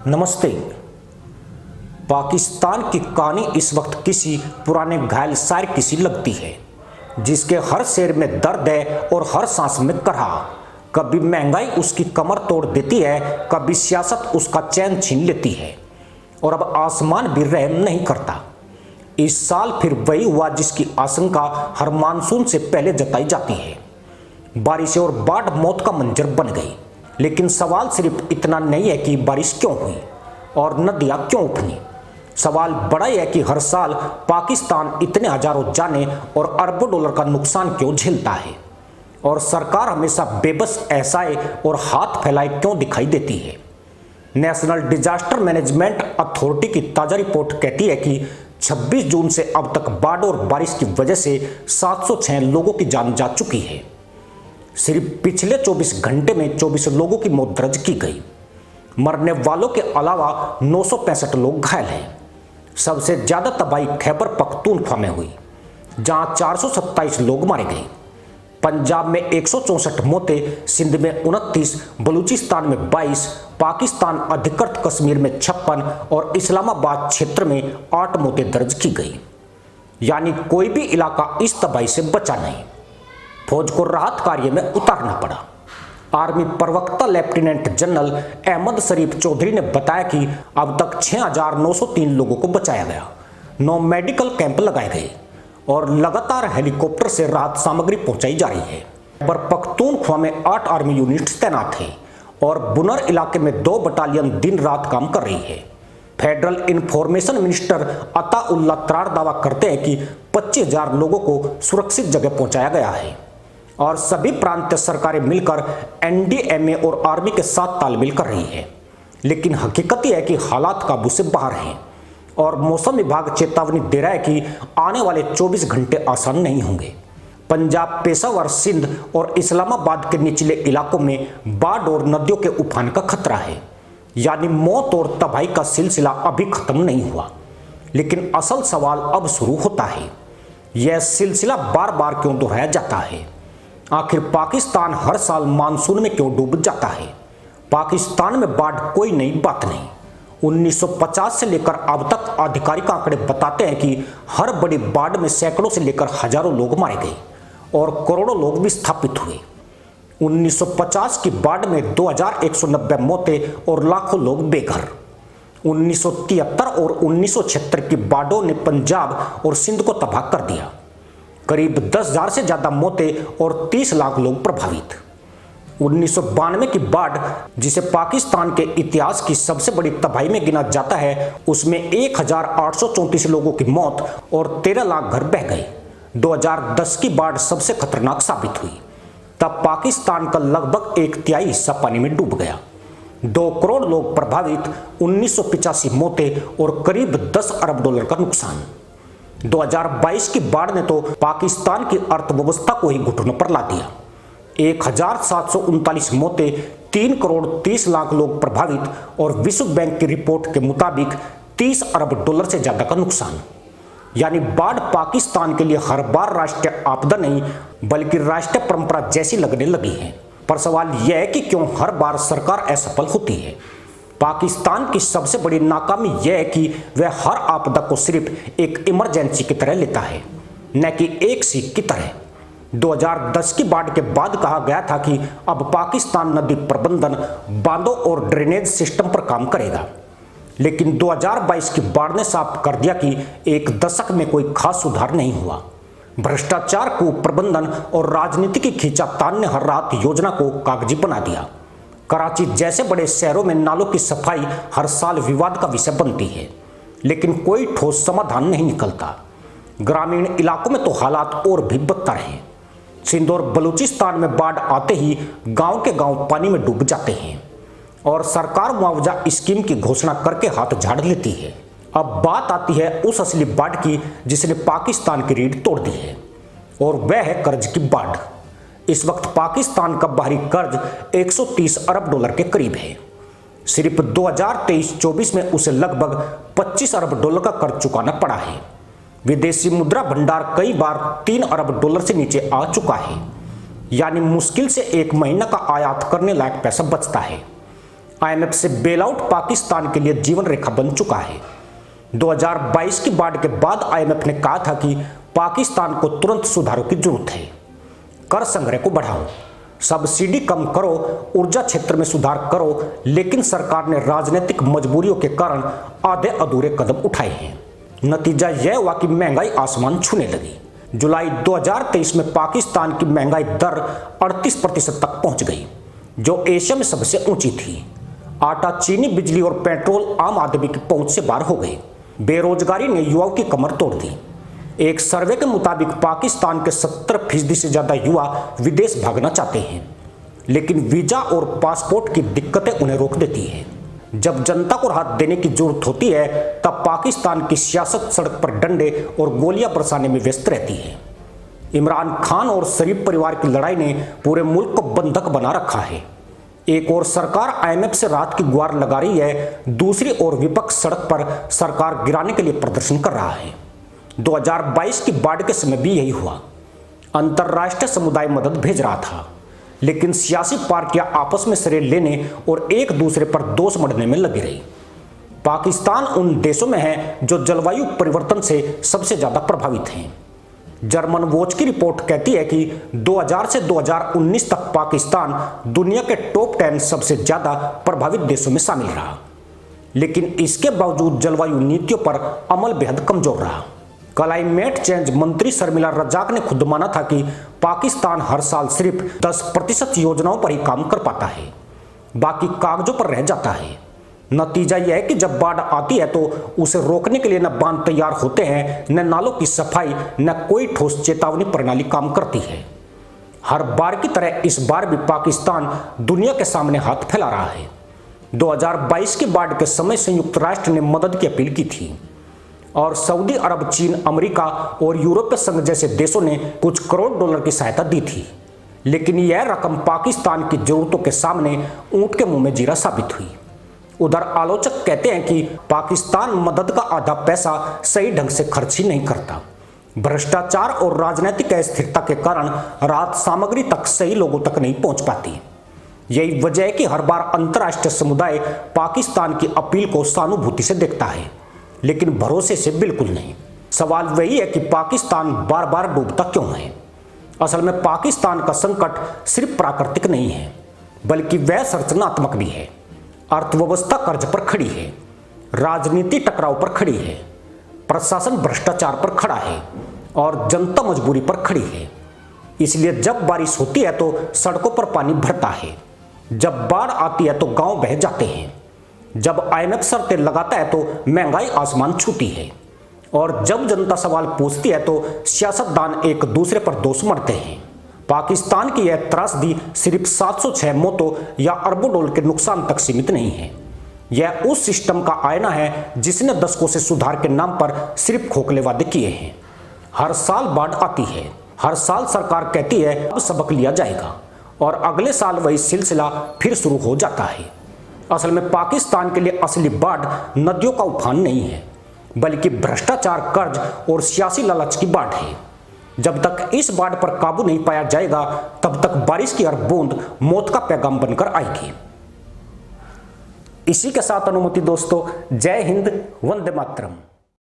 नमस्ते। पाकिस्तान की कहानी इस वक्त किसी पुराने घायल शायर की सी लगती है, जिसके हर शेर में दर्द है और हर सांस में करहा। कभी महंगाई उसकी कमर तोड़ देती है, कभी सियासत उसका चैन छीन लेती है, और अब आसमान भी रहम नहीं करता। इस साल फिर वही हुआ जिसकी आशंका हर मानसून से पहले जताई जाती है। बारिश और बाढ़ मौत का मंजर बन गई, लेकिन सवाल सिर्फ इतना नहीं है कि बारिश क्यों हुई और नदियां क्यों उफनी। सवाल बड़ा है कि हर साल पाकिस्तान इतने हजारों जाने और अरबों डॉलर का नुकसान क्यों झेलता है, और सरकार हमेशा बेबस ऐसाए और हाथ फैलाए क्यों दिखाई देती है। नेशनल डिजास्टर मैनेजमेंट अथॉरिटी की ताज़ा रिपोर्ट कहती है कि 26 जून से अब तक बाढ़ और बारिश की वजह से 706 लोगों की जान जा चुकी है। सिर्फ पिछले 24 घंटे में 24 लोगों की मौत दर्ज की गई। मरने वालों के अलावा 965 लोग घायल हैं। सबसे ज्यादा तबाही खैबर पख्तूनख्वा में हुई, जहां 427 लोग मारे गए। पंजाब में 164 मौतें, सिंध में 29, बलूचिस्तान में 22, पाकिस्तान अधिकृत कश्मीर में 56 और इस्लामाबाद क्षेत्र में 8 मौतें दर्ज की गई। यानी कोई भी इलाका इस तबाही से बचा नहीं। फौज को राहत कार्य में उतारना पड़ा। आर्मी प्रवक्ता लेफ्टिनेंट जनरल अहमद शरीफ चौधरी ने बताया कि अब तक 6,903 लोगों को बचाया गया, 9 मेडिकल कैंप लगाए गए और लगातार हेलीकॉप्टर से राहत सामग्री पहुंचाई जा रही है। खैबर पख्तूनख्वा में 8 आर्मी यूनिट्स तैनात हैं और बुनर इलाके में 2 बटालियन दिन रात काम कर रही है। फेडरल इंफॉर्मेशन मिनिस्टर अताउल्ला त्रार दावा करते हैं कि 25,000 लोगों को सुरक्षित जगह पहुंचाया गया है और सभी प्रांतीय सरकारें मिलकर एनडीएमए और आर्मी के साथ तालमेल कर रही है। लेकिन हकीकत यह है कि हालात काबू से बाहर हैं और मौसम विभाग चेतावनी दे रहा है कि आने वाले 24 घंटे आसान नहीं होंगे। पंजाब, पेशावर, सिंध और इस्लामाबाद के निचले इलाकों में बाढ़ और नदियों के उफान का खतरा है। यानी मौत और तबाही का सिलसिला अभी खत्म नहीं हुआ, लेकिन असल सवाल अब शुरू होता है। यह सिलसिला बार बार क्यों दोहराया जाता है? आखिर पाकिस्तान हर साल मानसून में क्यों डूब जाता है? पाकिस्तान में बाढ़ कोई नई बात नहीं। 1950 से लेकर अब तक आधिकारिक आंकड़े बताते हैं कि हर बड़ी बाढ़ में सैकड़ों से लेकर हजारों लोग मारे गए और करोड़ों लोग विस्थापित हुए। 1950 की बाढ़ में 2,190 मौतें और लाखों लोग बेघर। 1973 और 1976 की बाढ़ों ने पंजाब और सिंध को तबाह कर दिया। करीब 10,000 से ज्यादा मौतें और 30 लाख लोग प्रभावित। 1992 की बाढ़, जिसे पाकिस्तान के इतिहास की सबसे बड़ी तबाही में गिना जाता है, उसमें 1,834 लोगों की मौत और 13 लाख घर बह गए। 2010 की बाढ़ सबसे खतरनाक साबित हुई। तब पाकिस्तान का लगभग 1/3 हिस्सा पानी में डूब गया। 2 करोड़ लोग प्रभावित, 1985 मौतें और करीब 10 अरब डॉलर का नुकसान। 2022 की बाढ़ ने तो पाकिस्तान की अर्थव्यवस्था को ही घुटनों पर ला दिया। 1,739 मौतें, 3 करोड़ 30 लाख लोग प्रभावित और विश्व बैंक की रिपोर्ट के मुताबिक 30 अरब डॉलर से ज्यादा का नुकसान। यानी बाढ़ पाकिस्तान के लिए हर बार राष्ट्रीय आपदा नहीं, बल्कि राष्ट्रीय परंपरा जैसी लगने लगी है। पर सवाल यह है कि क्यों हर बार सरकार असफल होती है? पाकिस्तान की सबसे बड़ी नाकामी यह है कि वह हर आपदा को सिर्फ एक इमरजेंसी की तरह लेता है, न कि एक सीख की तरह। 2010 की बाढ़ के बाद कहा गया था कि अब पाकिस्तान नदी प्रबंधन, बांधों और ड्रेनेज सिस्टम पर काम करेगा, लेकिन 2022 की बाढ़ ने साफ कर दिया कि एक दशक में कोई खास सुधार नहीं हुआ। भ्रष्टाचार, कुप्रबंधन और राजनीति की खींचातान ने हर रात योजना को कागजी बना दिया। कराची जैसे बड़े शहरों में नालों की सफाई हर साल विवाद का विषय बनती है, लेकिन कोई ठोस समाधान नहीं निकलता। ग्रामीण इलाकों में तो हालात और भी बदतर हैं। सिंध और बलूचिस्तान में बाढ़ आते ही गांव के गांव पानी में डूब जाते हैं और सरकार मुआवजा स्कीम की घोषणा करके हाथ झाड़ लेती है। अब बात आती है उस असली बाढ़ की जिसने पाकिस्तान की रीढ़ तोड़ दी है, और वह है कर्ज की बाढ़। इस वक्त पाकिस्तान का बाहरी कर्ज 130 अरब डॉलर के करीब है। सिर्फ 2023-24 में उसे लगभग 25 अरब डॉलर का कर्ज चुकाना पड़ा है। विदेशी मुद्रा भंडार कई बार 3 अरब डॉलर से नीचे आ चुका है, यानी मुश्किल से 1 महीना का आयात करने लायक पैसा बचता है। आईएमएफ से बेल आउट पाकिस्तान के लिए जीवन रेखा बन चुका है। 2022 की बाढ़ के बाद आईएमएफ ने कहा था कि पाकिस्तान को तुरंत सुधारों की जरूरत है। कर संग्रह को बढ़ाओ, सब्सिडी कम करो, ऊर्जा क्षेत्र में सुधार करो, लेकिन सरकार ने राजनीतिक मजबूरियों के कारण आधे अधूरे कदम उठाए हैं। नतीजा यह हुआ कि महंगाई आसमान छूने लगी। जुलाई 2023 में पाकिस्तान की महंगाई दर 38% तक पहुंच गई, जो एशिया में सबसे ऊंची थी। आटा, चीनी, बिजली और पेट्रोल आम आदमी की पहुंच से बाहर हो गए। बेरोजगारी ने युवाओं की कमर तोड़ दी। एक सर्वे के मुताबिक पाकिस्तान के 70% से ज्यादा युवा विदेश भागना चाहते हैं, लेकिन वीजा और पासपोर्ट की दिक्कतें उन्हें रोक देती है। जब जनता को राहत देने की जरूरत होती है, तब पाकिस्तान की सियासत सड़क पर डंडे और गोलियां बरसाने में व्यस्त रहती है। इमरान खान और शरीफ परिवार की लड़ाई ने पूरे मुल्क को बंधक बना रखा है। एक और सरकार आईएमएफ से राहत की गुहार लगा रही है, दूसरी ओर विपक्ष सड़क पर सरकार गिराने के लिए प्रदर्शन कर रहा है। 2022 की बाढ़ के समय भी यही हुआ। अंतर्राष्ट्रीय समुदाय मदद भेज रहा था, लेकिन सियासी पार्टियां आपस में श्रेय लेने और एक दूसरे पर दोष मढ़ने में लगी रही। पाकिस्तान उन देशों में है जो जलवायु परिवर्तन से सबसे ज्यादा प्रभावित हैं। जर्मन वॉच की रिपोर्ट कहती है कि 2000 से 2019 तक पाकिस्तान दुनिया के टॉप 10 सबसे ज्यादा प्रभावित देशों में शामिल रहा, लेकिन इसके बावजूद जलवायु नीतियों पर अमल बेहद कमजोर रहा। क्लाइमेट चेंज मंत्री शर्मिला रजाक ने खुद माना था कि पाकिस्तान हर साल सिर्फ 10% योजनाओं पर ही काम कर पाता है, बाकी कागजों पर रह जाता है। नतीजा यह है कि जब बाढ़ आती है तो उसे रोकने के लिए न बांध तैयार होते हैं, न नालों की सफाई, न कोई ठोस चेतावनी प्रणाली काम करती है। हर बार की तरह इस बार भी पाकिस्तान दुनिया के सामने हाथ फैला रहा है। 2022 की बाढ़ के समय संयुक्त राष्ट्र ने मदद की अपील की थी और सऊदी अरब, चीन, अमेरिका और यूरोपीय संघ जैसे देशों ने कुछ करोड़ डॉलर की सहायता दी थी, लेकिन यह रकम पाकिस्तान की जरूरतों के सामने ऊंट के मुंह में जीरा साबित हुई। उधर आलोचक कहते हैं कि पाकिस्तान मदद का आधा पैसा सही ढंग से खर्च ही नहीं करता। भ्रष्टाचार और राजनीतिक अस्थिरता के कारण राहत सामग्री तक सही लोगों तक नहीं पहुंच पाती। यही वजह है कि हर बार अंतर्राष्ट्रीय समुदाय पाकिस्तान की अपील को सहानुभूति से देखता है, लेकिन भरोसे से बिल्कुल नहीं। सवाल वही है कि पाकिस्तान बार बार डूबता क्यों है। असल में पाकिस्तान का संकट सिर्फ प्राकृतिक नहीं है, बल्कि वह संरचनात्मक भी है। अर्थव्यवस्था कर्ज पर खड़ी है, राजनीति टकराव पर खड़ी है, प्रशासन भ्रष्टाचार पर खड़ा है और जनता मजबूरी पर खड़ी है। इसलिए जब बारिश होती है तो सड़कों पर पानी भरता है, जब बाढ़ आती है तो गांव बह जाते हैं, जब आईएमएफ शर्तें लगाता है तो महंगाई आसमान छूती है, और जब जनता सवाल पूछती है तो सियासतदान एक दूसरे पर दोष मढ़ते हैं। पाकिस्तान की यह त्रासदी सिर्फ 706 मौतों या अरबों डॉलर के नुकसान तक सीमित नहीं है। यह उस सिस्टम का आईना है जिसने दशकों से सुधार के नाम पर सिर्फ खोखले वादे किए हैं। हर साल बाढ़ आती है, हर साल सरकार कहती है अब सबक लिया जाएगा, और अगले साल वही सिलसिला फिर शुरू हो जाता है। असल में पाकिस्तान के लिए असली बाढ़ नदियों का उफान नहीं है, बल्कि भ्रष्टाचार, कर्ज और सियासी लालच की बाढ़ है। जब तक इस बाढ़ पर काबू नहीं पाया जाएगा, तब तक बारिश की हर बूंद मौत का पैगाम बनकर आएगी। इसी के साथ अनुमति दोस्तों, जय हिंद, वंदे मातरम।